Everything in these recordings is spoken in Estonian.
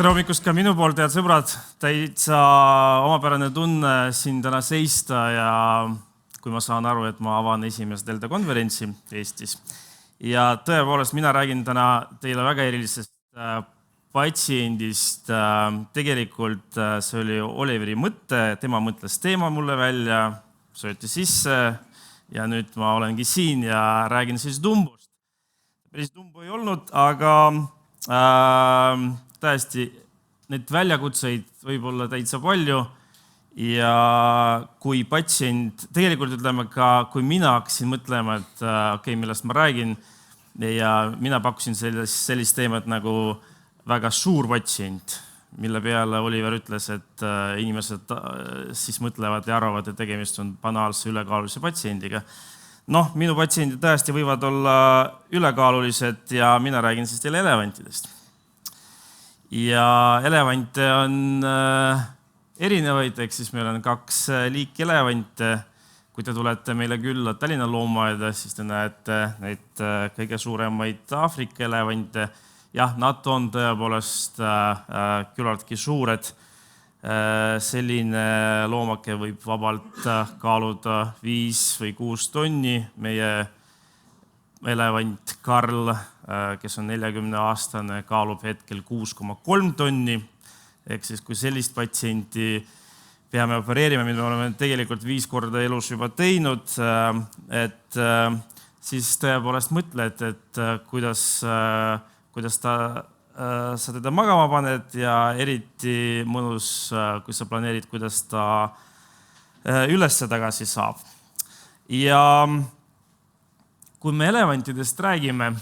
Tere hommikust ka minu poolt, head sõbrad. Täitsa omapärane tunne siin täna seista ja kui ma saan aru, et ma avan esimest Delta konverentsi Eestis. Ja tõepoolest, mina räägin täna teile väga erilisest patsiendist. Tegelikult see oli Oliveri mõte, tema mõtles teema mulle välja, sööti sisse ja nüüd ma olengi siin ja räägin siis Dumbost. Päris Dumbo ei olnud, aga täiesti neid väljakutseid võib olla täitsa palju ja kui patsient, tegelikult ütleme ka, kui mina hakkasin mõtlema, et okei, millest ma räägin ja mina pakkusin sellist teemat nagu väga suur patsient, mille peale Oliver ütles, et inimesed siis mõtlevad ja arvavad, et tegemist on banaalse ülekaalulise patsiendiga. Minu patsiendid tõesti võivad olla ülekaalulised ja mina räägin siis teile elevantidest. Ja elevante on erinevaid, ehk siis meil on 2 liiki elevante. Kui te tulete meile külla Tallinna loomaaeda, siis te näete neid kõige suuremaid Aafrika elevante. Jah, nad on tõepoolest küllaltki suured. Selline loomake võib vabalt kaaluda 5 või 6 tonni. Meie elevant Karl, kes on 40-aastane, kaalub hetkel 6,3 tonni. Ehk siis kui sellist patsienti peame opereerima, mida oleme tegelikult 5 korda elus juba teinud, et siis tõepoolest mõtled, et kuidas sa teda magama paned ja eriti mõnus, kui sa planeerid, kuidas ta üles tagasi saab. Ja kui me elevantidest räägime,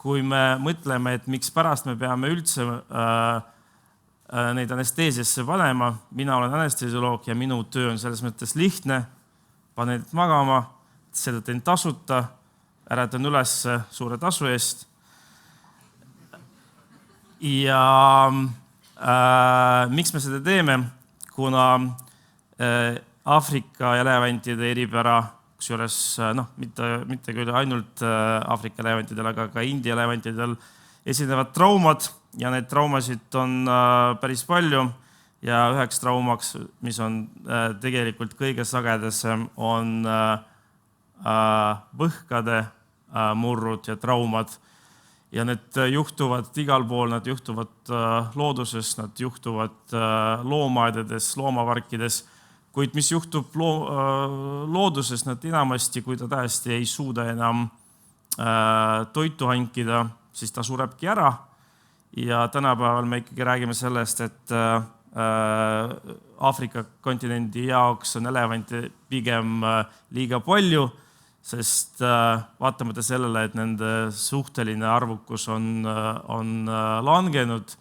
kui me mõtleme, et miks pärast me peame üldse neid anesteesiasse panema, mina olen anesteesioloog ja minu töö on selles mõttes lihtne, panen magama, seda teen tasuta, äratan üles suure tasu eest. Ja miks me seda teeme? Kuna Aafrika elevantide eripära, kusjuures mitte küll ainult Aafrika elevantidel, aga ka India elevantidel esinevad traumad ja need traumasid on päris palju ja üheks traumaks, mis on tegelikult kõige sagedasem, on võhkade murrud ja traumad. Ja need juhtuvad igal pool, nad juhtuvad looduses, nad juhtuvad loomaaedades, loomavarkides. Kuid mis juhtub looduses, nad enamasti, kui ta täiesti ei suuda enam toitu hankida, siis ta surebki ära. Ja tänapäeval me ikkagi räägime sellest, et Aafrika kontinendi jaoks on elevante pigem liiga palju, sest vaatamata sellele, et nende suhteline arvukus on langenud,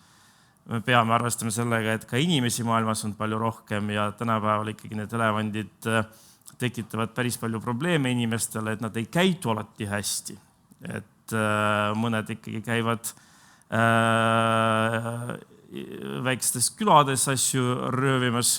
me peame arvestama sellega, et ka inimesi maailmas on palju rohkem ja tänapäeval ikkagi need elevandid tekitavad päris palju probleeme inimestele, et nad ei käitu alati hästi. Et mõned ikkagi käivad väikestes külades asju röövimas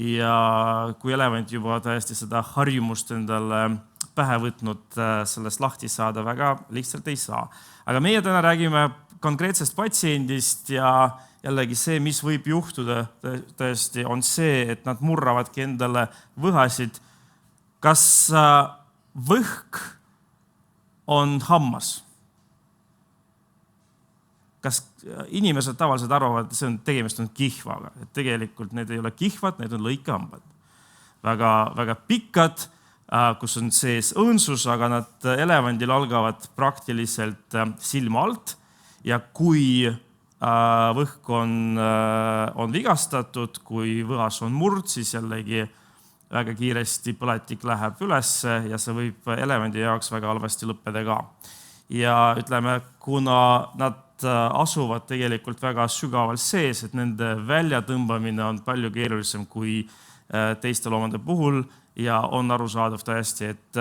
ja kui elevant juba täiesti seda harjumust endale pähe võtnud, sellest lahti saada väga lihtsalt ei saa. Aga meie täna räägime konkreetsest patsiendist ja jällegi see, mis võib juhtuda tõesti, on see, et nad murravadki endale võhasid. Kas võhk on hammas? Kas inimesed tavaliselt arvavad, et tegemist on kihvaga? Et tegelikult need ei ole kihvad, need on lõikehambad. Väga pikad, kus on sees õõnsus, aga nad elevandil algavad praktiliselt silma alt. Ja kui võhk on vigastatud, kui võhas on murd, siis jällegi väga kiiresti põletik läheb üles ja see võib elevandi jaoks väga halvasti lõppeda ka. Ja ütleme, kuna nad asuvad tegelikult väga sügaval sees, et nende väljatõmbamine on palju keerulisem kui teiste loomade puhul ja on arusaadav tõesti, et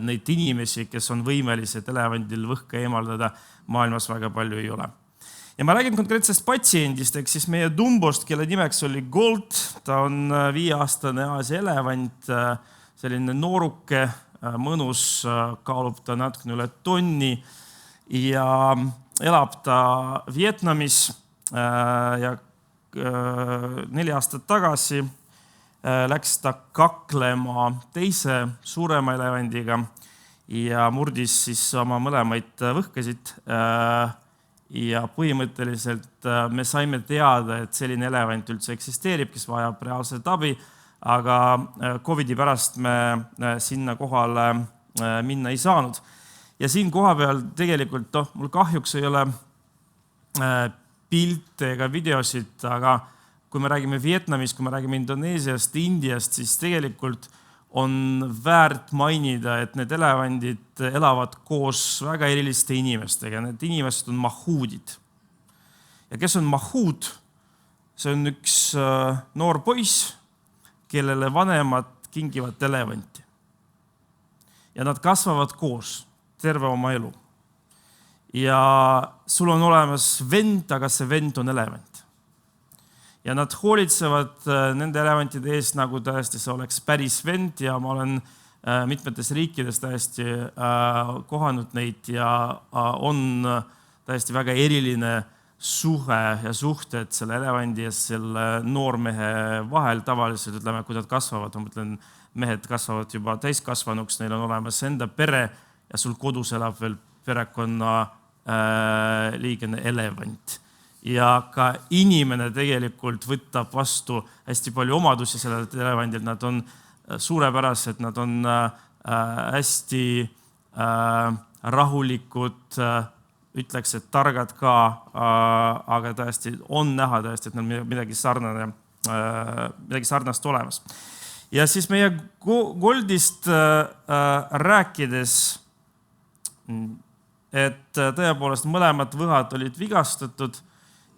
neid inimesi, kes on võimelised elevandil võhka eemaldada, maailmas väga palju ei ole. Ja ma räägin konkreetsest patsiendist, ehk siis meie Dumbost, kelle nimeks oli Gold. Ta on 5-aastane Aasia elevant, selline nooruke, mõnus, kaalub ta natukene üle tonni ja elab ta Vietnamis ja 4 aastat tagasi läks ta kaklema teise suurema elevandiga ja murdis siis oma mõlemaid võhkesid. Ja põhimõtteliselt me saime teada, et selline elevant üldse eksisteerib, kes vajab reaalset abi, aga COVID-i pärast me sinna kohale minna ei saanud. Ja siin koha peal tegelikult, mul kahjuks ei ole pilte ega videosid, aga kui me räägime Vietnamist, kui me räägime Indoneesiast, Indiast, siis tegelikult on väärt mainida, et need elevandid elavad koos väga eriliste inimestega. Need inimesed on mahuudid. Ja kes on mahuud? See on üks noor poiss, kellele vanemad kingivad elevanti. Ja nad kasvavad koos terve oma elu. Ja sul on olemas vend, aga see vend on elevant. Ja nad hoolitsevad nende elevantide eest, nagu tõesti see oleks päris vend ja ma olen mitmetes riikides täiesti kohanud neid ja on täiesti väga eriline suhe ja suhted selle elevandi ja selle noormehe vahel. Tavaliselt ütleme, kui nad kasvavad, ma mõtlen, mehed kasvavad juba täiskasvanuks, neil on olemas enda pere ja sul kodus elab veel perekonna liigene elevant. Ja ka inimene tegelikult võtab vastu hästi palju omadusi sellelt elevandilt. Nad on suurepärased, nad on hästi rahulikud, ütleks, et targad ka, aga tõesti on näha tõesti, et neil midagi sarnast olemas. Ja siis meie Goldist rääkides, et tõepoolest mõlemad võhad olid vigastatud.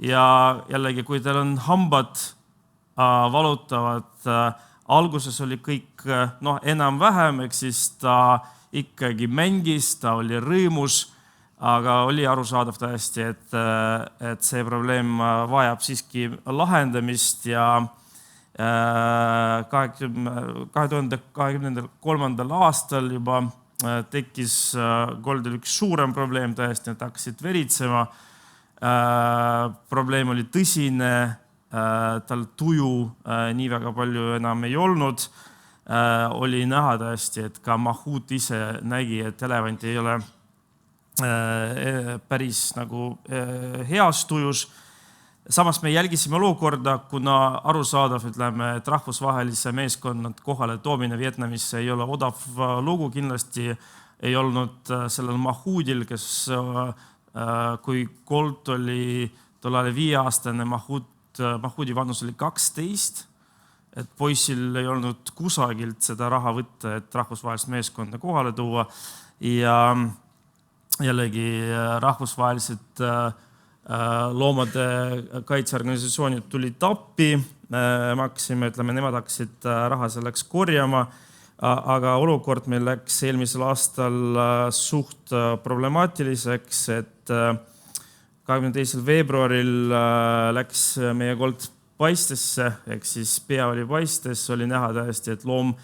Ja jällegi, kui teil on hambad valutavad, alguses oli kõik enam-vähem, ehk siis ta ikkagi mängis, ta oli rõõmus, aga oli arusaadav tõesti, et see probleem vajab siiski lahendamist ja 2023. aastal juba tekkis Goldil üks suurem probleem tõesti, et hakkasid veritsema. Probleem oli tõsine, tal tuju nii väga palju enam ei olnud. Oli näha tõesti, et ka mahuut ise nägi, et elevant ei ole päris nagu heas tujus. Samas me jälgisime olukorda, kuna arusaadav, ütleme, et rahvusvahelise meeskonnad kohale toomine Vietnamisse ei ole odav lugu. Kindlasti ei olnud sellel mahuudil, kes kui Gold oli tollal 5-aastane, mahuudi vanus oli 12, et poisil ei olnud kusagilt seda raha võtta, et rahvusvahelist meeskonda kohale tuua. Ja jällegi rahvusvahelised loomade kaitseorganisatsioonid tulid appi, nemad hakkasid raha selleks korjama, aga olukord meil läks eelmisel aastal suht problemaatiliseks, et 22. veebruaril läks meie Gold paistesse, ehk siis pea oli paistes, oli näha tõesti, et loom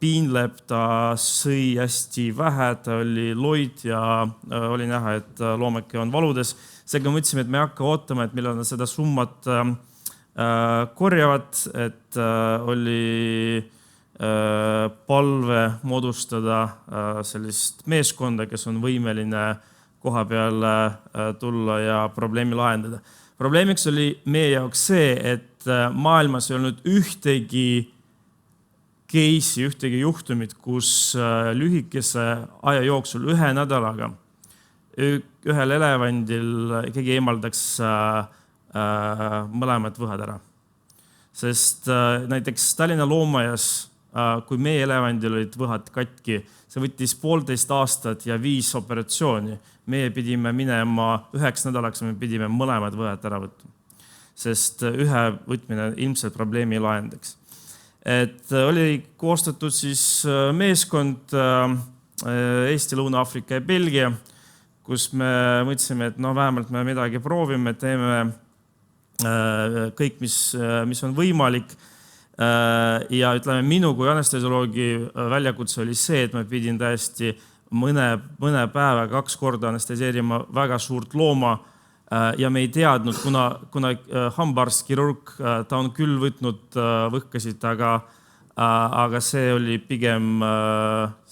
piinleb, ta sõi hästi vähe, ta oli loid ja oli näha, et loomeke on valudes. Seega mõtlesime, et me ei hakka ootama, et millal nad seda summat korjavad, et oli palve moodustada sellist meeskonda, kes on võimeline koha peale tulla ja probleemi lahendada. Probleemiks oli meie jaoks see, et maailmas ei olnud ühtegi juhtumit, kus lühikese aja jooksul 1 nädalaga ühel elevandil keegi eemaldaks mõlemad võhad ära. Sest näiteks Tallinna loomaaias, kui meie elevandil olid võhad katki, see võttis 1,5 aastat ja 5 operatsiooni. Meie pidime minema 9 nädalaks, me pidime mõlemad võhad ära võtma. Sest ühe võtmine ilmselt probleemi lahendaks. Et oli koostatud siis meeskond Eesti, Lõuna-Aafrika ja Belgia. kus me mõtlesime, et vähemalt me midagi proovime, teeme kõik, mis on võimalik. Ja ütleme, minu kui anestesioloogi väljakutse oli see, et ma pidin täiesti mõne päeva 2 korda anesteseerima väga suurt looma ja me ei teadnud, kuna hambaarst, kirurg, ta on küll võtnud võhkasid, aga see oli pigem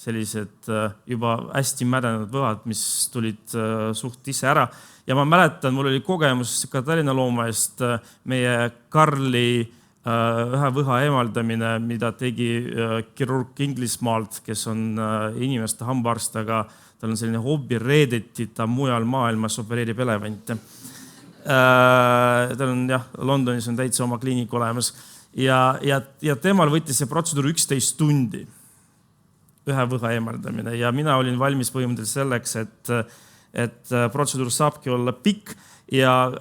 sellised juba hästi mädenud võhad, mis tulid suht ise ära. Ja ma mäletan, mul oli kogemus ka Tallinna looma eest meie Karli ühe võha eemaldamine, mida tegi kirurg Inglismaalt, kes on inimeste hambaarst, aga tal on selline hobby reedeti, ta mujal maailmas opereerib elevante. Tal on Londonis on täitsa oma kliinik olemas ja temal võttis see protseduur 11 tundi, ühe võha eemaldamine ja mina olin valmis põhimõtteliselt selleks, et protseduur saabki olla pikk. Ja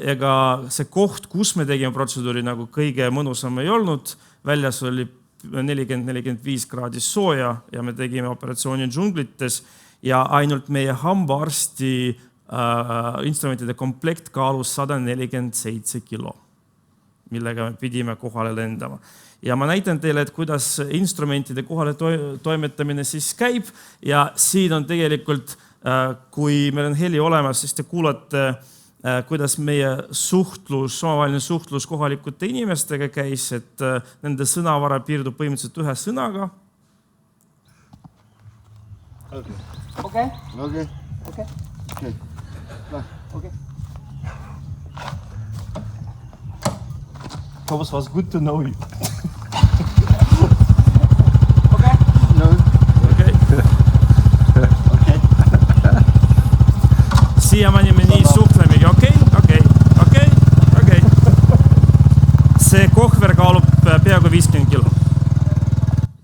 ega see koht, kus me tegime protseduuri nagu kõige mõnusam ei olnud, väljas oli 40-45 kraadi sooja ja me tegime operatsiooni džunglites ja ainult meie hambaarsti instrumentide komplekt kaalus 147 kilo, millega me pidime kohale lendama. Ja ma näitan teile, et kuidas instrumentide kohale toimetamine siis käib ja siin on tegelikult, kui meil on heli olemas, siis te kuulate kuidas meie omavaheline suhtlus kohalikute inimestega käis, et nende sõnavara piirdub põhimõtteliselt ühe sõnaga. Thomas, was good to know you. Siiamaani me nii suhtlemegi, okei. See kohver kaalub peaaegu 50 kilo.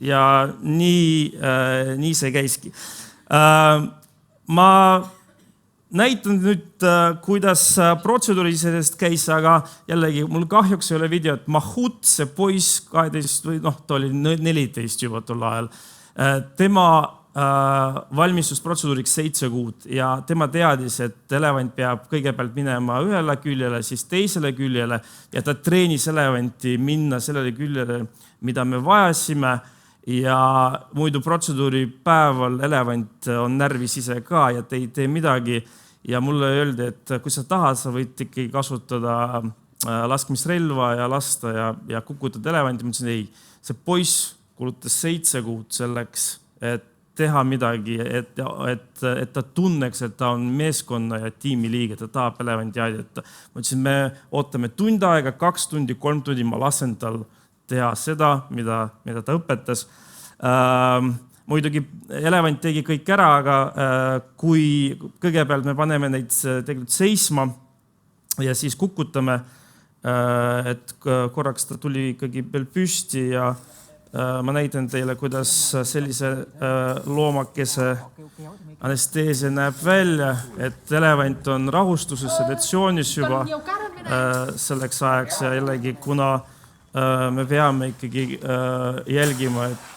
Ja nii see käiski. Ma näitan nüüd, kuidas protseduuri sellest käis, aga jällegi mul kahjuks ei ole videot. Mahut, see poiss 12 või ta oli 14 juba tol ajal. Tema valmistus protseduuriks 7 kuud ja tema teadis, et elevant peab kõigepealt minema ühele küljele, siis teisele küljele ja ta treenis elevanti minna sellele küljele, mida me vajasime ja muidu protseduuri päeval elevant on närvis ise ka ja te ei tee midagi ja mulle öeldi, et kui sa tahad, sa võid ikkagi kasutada laskmisrelva ja lasta ja kukutada elevanti. Ma ütlesin, ei, see poiss kulutas 7 kuud selleks, et teha midagi, et ta tunneks, et ta on meeskonna ja tiimi liige, ta tahab elevanti aidata. Ma ütlesin, me ootame tund aega, 2 tundi, 3 tundi, ma lasen tal teha seda, mida ta õpetas. Muidugi elevant tegi kõik ära, aga kui kõigepealt me paneme neid tegelikult seisma ja siis kukutame, et korraks ta tuli ikkagi veel püsti ja ma näitan teile, kuidas sellise loomakese anesteesia näeb välja, et elevant on rahustuses, sedatsioonis juba selleks ajaks ja jällegi, kuna me peame ikkagi jälgima, et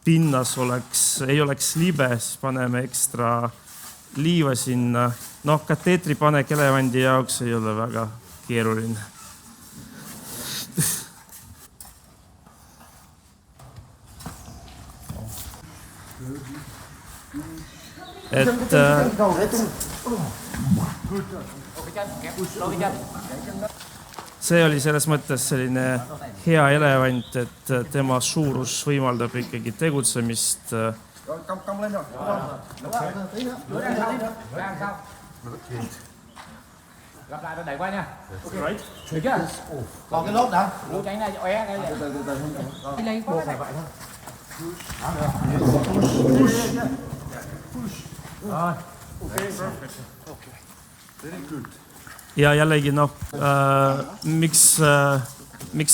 pinnas ei oleks libe, siis paneme ekstra liiva sinna. Kateetri panek elevandi jaoks ei ole väga keeruline. See oli selles mõttes selline hea elevant, et tema suurus võimaldab ikkagi tegutsemist. Gặp lại đẩy qua nha. Được chưa? Còn cái lốp đã. Lốp tránh này oé đây. Đi lấy qua đây. Ja jällegi miks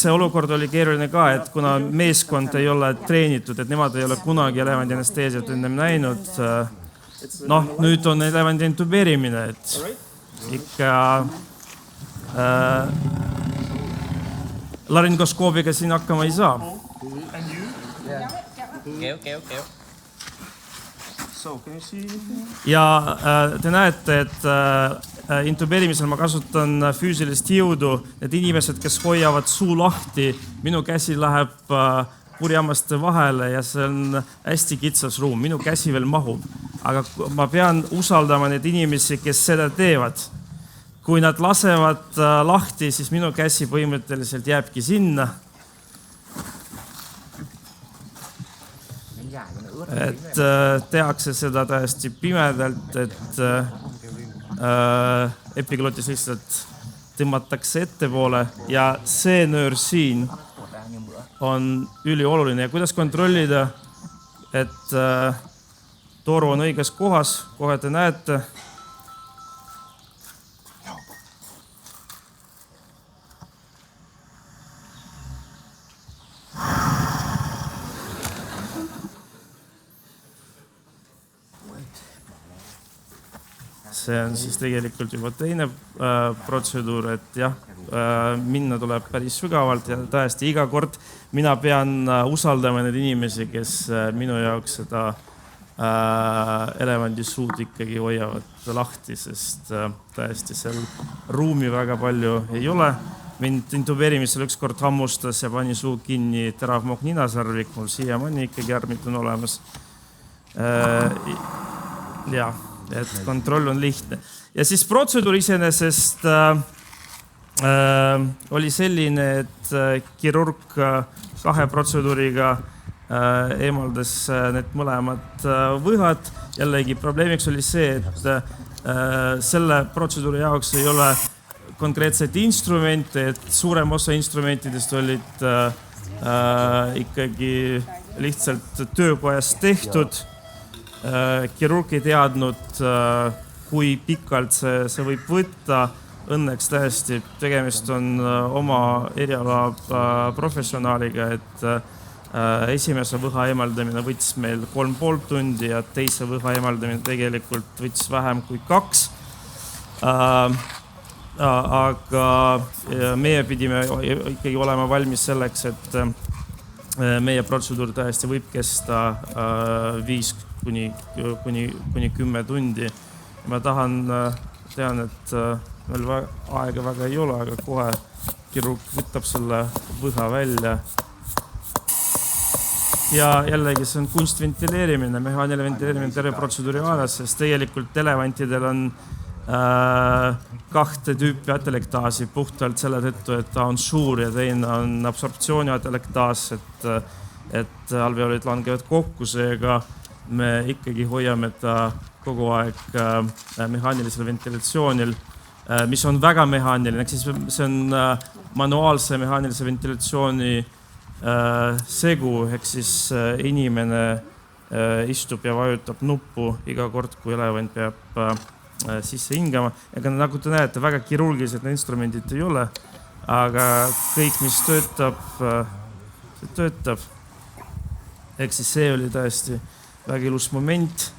see olukord oli keeruline ka, et kuna meeskond ei ole treenitud, et nemad ei ole kunagi elevandi anesteesiat ennem näinud, nüüd on elevandi intubeerimine, et ikka laryngoskoobiga siin hakkama ei saa. Kéo. So, can you see? Ja te näete, et intubeerimisel ma kasutan füüsilist jõudu. Need inimesed, kes hoiavad suu lahti, minu käsi läheb purjammaste vahele ja see on hästi kitsas ruum. Minu käsi veel mahub. Aga ma pean usaldama neid inimesi, kes seda teevad. Kui nad lasevad lahti, siis minu käsi põhimõtteliselt jääbki sinna. Et tehakse seda täiesti pimedalt, et epiglotis lihtsalt tõmmatakse ettepoole ja see nöör siin on ülioluline. Ja kuidas kontrollida, et toru on õiges kohas, kohe te näete. See on siis tegelikult juba teine protseduur, et jah, minna tuleb päris sügavalt ja täiesti iga kord mina pean usaldama neid inimesi, kes minu jaoks seda elevandi suud ikkagi hoiavad lahti, sest täiesti seal ruumi väga palju ei ole. Mind intubeerimisel ükskord hammustas ja pani suu kinni teravmokk ninasarvik, mul siiamaani ikkagi järgmid on olemas. Ja, et kontroll on lihtne. Ja siis protseduur iseenesest oli selline, et kirurg 2 protseduuriga eemaldas need mõlemad võhad. Jällegi probleemiks oli see, et selle protseduuri jaoks ei ole konkreetset instrumente, et suurem osa instrumentidest olid ikkagi lihtsalt töökojas tehtud. Kirurg ei teadnud, kui pikalt see võib võtta. Õnneks täiesti tegemist on oma eriala professionaaliga, et esimese võha eemaldamine võttis meil 3,5 tundi ja teise võha eemaldamine tegelikult võttis vähem kui 2. Aga meie pidime ikkagi olema valmis selleks, et meie protseduur täiesti võib kesta 5 kuni 10 tundi. Ma tean, et meil aega väga ei ole, aga kohe kirurg võtab selle võha välja. Ja jällegi see on kunstventileerimine, mehaaniline ventileerimine terve protseduuri ajas, sest tegelikult elevantidel on 2 tüüpi atelektaasi puhtalt selle tõttu, et ta on suur ja teine on absorptsiooni atelektaas, et alveolid langevad kokku, seega me ikkagi hoiame ta kogu aeg mehaanilisel ventilatsioonil, mis on väga mehaaniline. See on manuaalse mehaanilise ventilatsiooni segu, ehk siis inimene istub ja vajutab nuppu iga kord, kui elevant peab sisse hingama. Ega nagu te näete, väga kirurgilised instrumendid ei ole, aga kõik, mis töötab, see töötab. Ehk siis see oli tõesti väga ilus moment.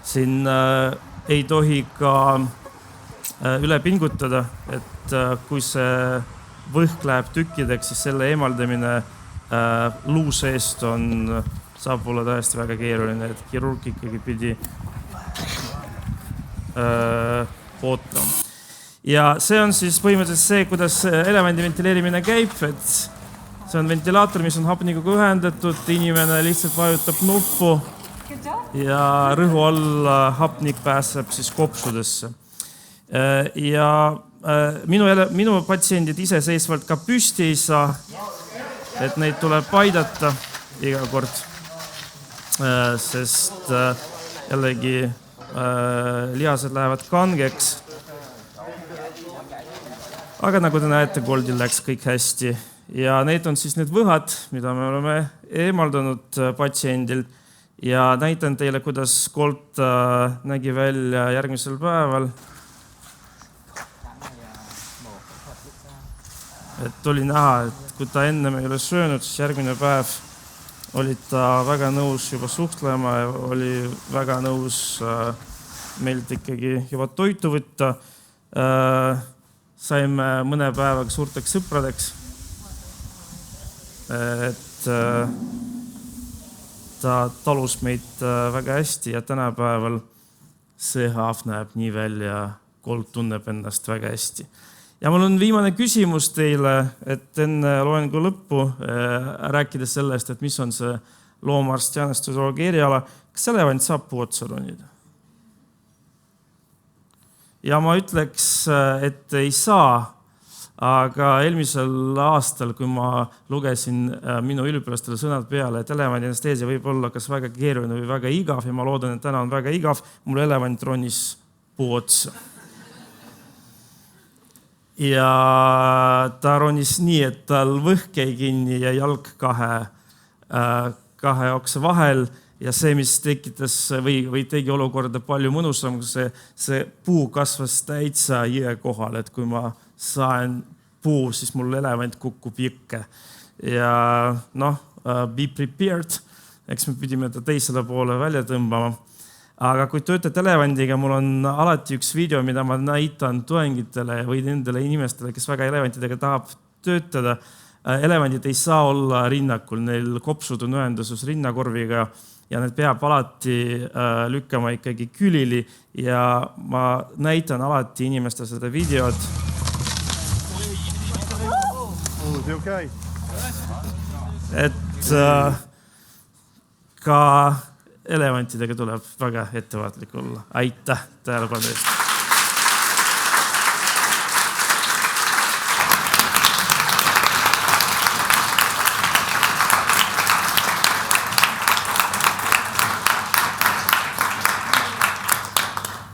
Siin ei tohi ka üle pingutada, et kui see võhk läheb tükkideks, siis selle eemaldamine luu seest saab olla täiesti väga keeruline, et kirurg ikkagi pidi ootama. Ja see on siis põhimõtteliselt see, kuidas elevandi ventileerimine käib, et see on ventilaator, mis on hapnikuga ühendatud, inimene lihtsalt vajutab nuppu ja rõhu all hapnik pääseb siis kopsudesse. Ja minu patsiendid iseseisvalt ka püsti ei saa, et neid tuleb aidata iga kord, sest jällegi lihased lähevad kangeks. Aga nagu te näete, Goldil läks kõik hästi. Ja need on siis need võhad, mida me oleme eemaldanud patsiendil. Ja näitan teile, kuidas Gold nägi välja järgmisel päeval. Et oli näha, et kui ta enne ei ole söönud, siis järgmine päev oli ta väga nõus juba suhtlema ja oli väga nõus meilt ikkagi juba toitu võtta. saime mõne päevaga suurteks sõpradeks. Et ta talus meid väga hästi ja tänapäeval see haav näeb nii välja, Colt tunneb ennast väga hästi. Ja mul on viimane küsimus teile, et enne loengu lõppu rääkides sellest, et mis on see loomaarsti anestesioloogi eriala, kas elevant saab puu otsa ronida? Ja ma ütleks, et ei saa, aga eelmisel aastal, kui ma lugesin minu üliõpilastele sõnad peale, et elevandi anesteesia võib olla kas väga keeruline või väga igav ja ma loodan, et täna on väga igav, mul elevant ronis puu otsa. Ja ta ronis nii, et tal võhk jäi kinni ja jalg kahe oksa vahel ja see, mis tekitas või tegi olukorda palju mõnusam, see puu kasvas täitsa jõe kohal, et kui ma saen puu, siis mul elevant kukub jõkke. Ja be prepared, eks me pidime ta teisele poole välja tõmbama. Aga kui töötate elevandiga, mul on alati üks video, mida ma näitan tudengitele või nendele inimestele, kes väga elevantidega tahab töötada. Elevandid ei saa olla rinnakul, neil kopsud on ühenduses rinnakorviga ja need peab alati lükkama ikkagi külili ja ma näitan alati inimestele seda videot. Et ka elevantidega tuleb väga ettevaatlik olla. Aitäh tähelepanu eest.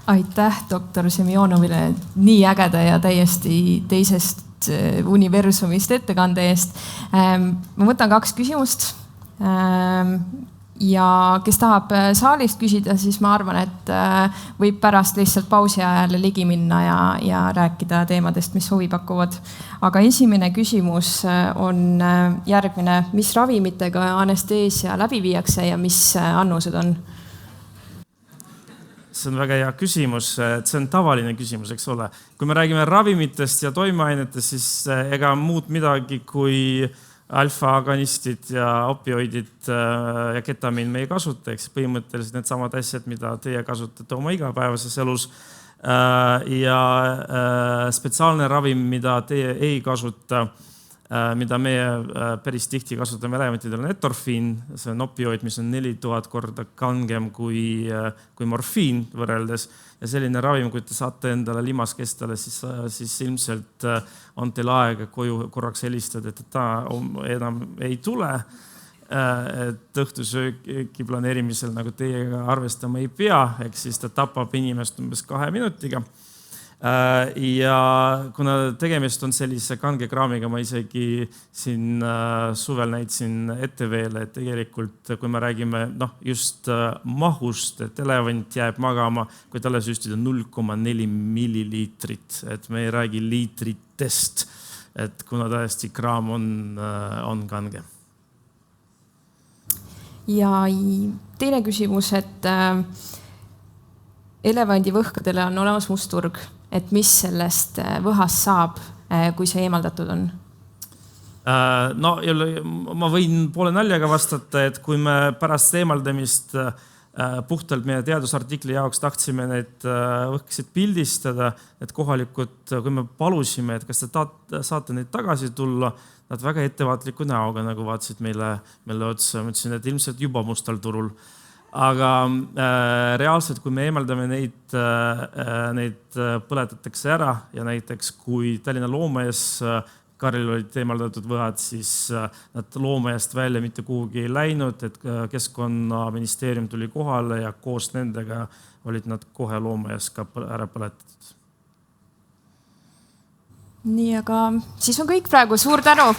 Aitäh doktor Semjonovile nii ägeda ja täiesti teisest universumist ettekande eest. Ma võtan 2 küsimust. Ja kes tahab saalist küsida, siis ma arvan, et võib pärast lihtsalt pausi ajal ligi minna ja rääkida teemadest, mis huvi pakuvad. Aga esimene küsimus on järgmine. Mis ravimitega anesteesia läbi viiakse ja mis annused on? See on väga hea küsimus. See on tavaline küsimus, eks ole. Kui me räägime ravimitest ja toimeainetest, siis ega muud midagi kui alfa-agonistid ja opioidid ja ketamiin me ei kasuta, eks põhimõtteliselt need samad asjad, mida teie kasutate oma igapäevases elus. Ja spetsiaalne ravim, mida teie ei kasuta, mida meie päris tihti kasutame elevantidel, on etorfiin. See on opioid, mis on 4000 korda kangem kui morfiin võrreldes. Ja selline ravim, kui te saate endale limaskestale, siis ilmselt on teil aega koju korraks helistada, et ta enam ei tule. Et õhtusööki planeerimisel nagu teiega arvestama ei pea, ehk siis ta tapab inimest umbes 2 minutiga. Ja kuna tegemist on sellise kange kraamiga, ma isegi siin suvel näitasin ETV-le, et tegelikult kui me räägime just mahust, et elevant jääb magama, kui talle süstida 0,4 milliliitrit, et me ei räägi liitritest, et kuna tõesti kraam on kange. Ja teine küsimus, et elevandi võhkadele on olemas mustturg, et mis sellest võhast saab, kui see eemaldatud on? No, ma võin poole naljaga vastata, et kui me pärast eemaldamist puhtalt meie teadusartikli jaoks tahtsime need võhkasid pildistada, et kohalikud, kui me palusime, et kas te saate neid tagasi tulla, nad väga ettevaatliku näoga nagu vaatasid meile otsa. Ma ütlesin, et ilmselt juba mustal turul. Aga reaalselt, kui me eemaldame neid põletatakse ära ja näiteks kui Tallinna Loomaaias Karlil olid eemaldatud võhad, siis nad Loomaaiast välja mitte kuhugi ei läinud, et Keskkonnaministeerium tuli kohale ja koos nendega olid nad kohe Loomaaias ka ära põletatud. Nii, aga siis on kõik praegu. Suur tänu!